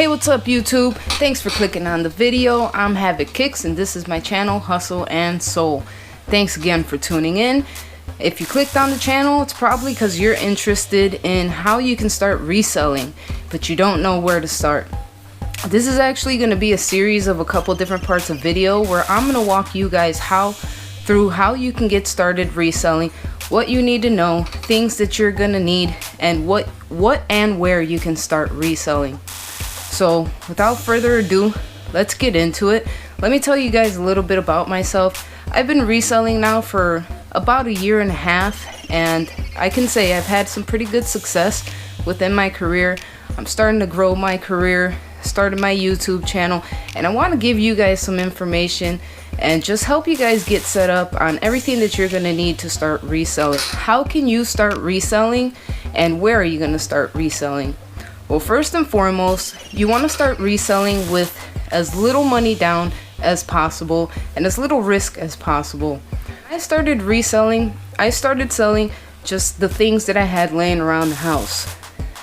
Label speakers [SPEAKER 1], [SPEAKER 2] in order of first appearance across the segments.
[SPEAKER 1] Hey, what's up YouTube? Thanks for clicking on the video. I'm Havoc Kicks and this is my channel, Hustle and Soul. Thanks again for tuning in. If you clicked on the channel, it's probably because you're interested in how you can start reselling, but you don't know where to start. This is actually going to be a series of a couple different parts of video where I'm going to walk you guys through how you can get started reselling, what you need to know, things that you're going to need, and what and where you can start reselling. So without further ado, let's get into it. Let me tell you guys a little bit about myself. I've been reselling now for about a year and a half, and I can say I've had some pretty good success within my career. I'm starting to grow my career, started my YouTube channel, and I want to give you guys some information and just help you guys get set up on everything that you're going to need to start reselling. How can you start reselling, and where are you going to start reselling? Well, first and foremost, you want to start reselling with as little money down as possible and as little risk as possible. When I started reselling, I started selling just the things that I had laying around the house.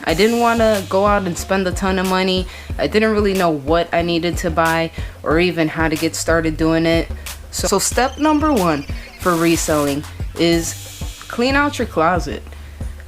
[SPEAKER 1] I didn't want to go out and spend a ton of money. I didn't really know what I needed to buy or even how to get started doing it. So step number one for reselling is clean out your closet.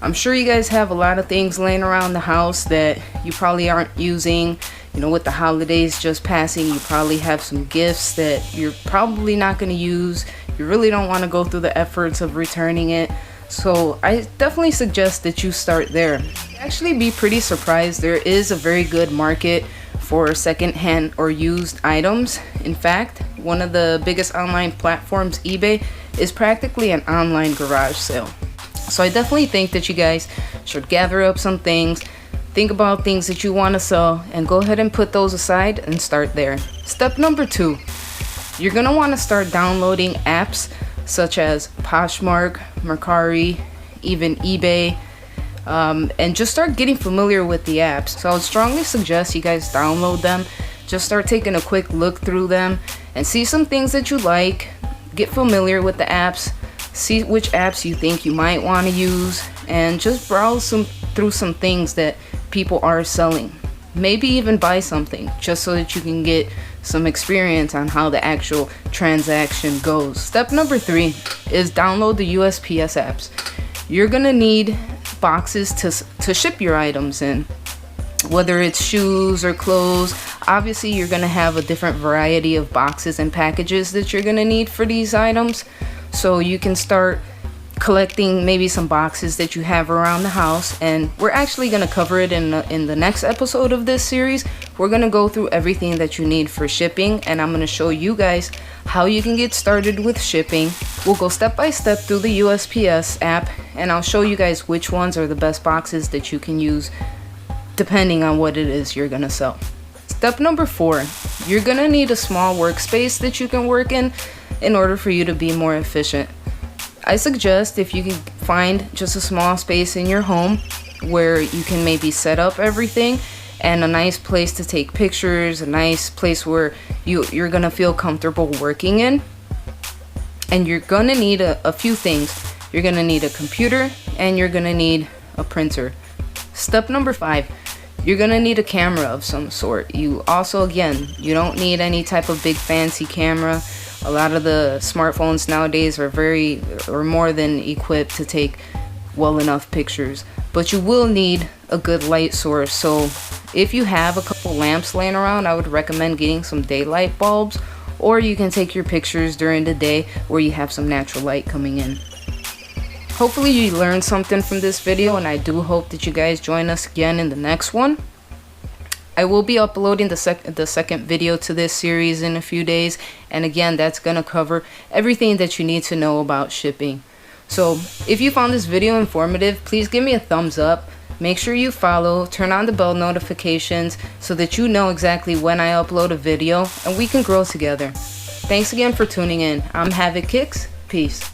[SPEAKER 1] I'm sure you guys have a lot of things laying around the house that you probably aren't using. You know, with the holidays just passing, you probably have some gifts that you're probably not going to use. You really don't want to go through the efforts of returning it. So I definitely suggest that you start there. Actually be pretty surprised. There is a very good market for secondhand or used items. In fact, one of the biggest online platforms, eBay, is practically an online garage sale. So I definitely think that you guys should gather up some things, think about things that you want to sell, and go ahead and put those aside and start there. Step number two, you're going to want to start downloading apps such as Poshmark, Mercari, even eBay, and just start getting familiar with the apps. So I would strongly suggest you guys download them, just start taking a quick look through them and see some things that you like, get familiar with the apps, see which apps you think you might want to use, and just browse through some things that people are selling. Maybe even buy something just so that you can get some experience on how the actual transaction goes. Step number three is download the USPS apps. You're gonna need boxes to ship your items in, whether it's shoes or clothes. Obviously you're gonna have a different variety of boxes and packages that you're gonna need for these items. So you can start collecting maybe some boxes that you have around the house, and we're actually going to cover it in the next episode of this series. We're going to go through everything that you need for shipping, and I'm going to show you guys how you can get started with shipping. We'll go step by step through the USPS app, and I'll show you guys which ones are the best boxes that you can use depending on what it is you're going to sell. Step number four, you're going to need a small workspace that you can work in order for you to be more efficient. I suggest if you can find just a small space in your home where you can maybe set up everything, and a nice place to take pictures, a nice place where you're gonna feel comfortable working in. And you're gonna need a few things. You're gonna need a computer and you're gonna need a printer. Step number five, you're gonna need a camera of some sort. You also, again, you don't need any type of big fancy camera. A lot of the smartphones nowadays are more than equipped to take well enough pictures, but you will need a good light source. So if you have a couple lamps laying around, I would recommend getting some daylight bulbs, or you can take your pictures during the day where you have some natural light coming in. Hopefully you learned something from this video, and I do hope that you guys join us again in the next one. I will be uploading the second video to this series in a few days, and again, that's gonna cover everything that you need to know about shipping. So if you found this video informative, please give me a thumbs up. Make sure you follow, turn on the bell notifications so that you know exactly when I upload a video, and we can grow together. Thanks again for tuning in. I'm Havoc Kicks. Peace.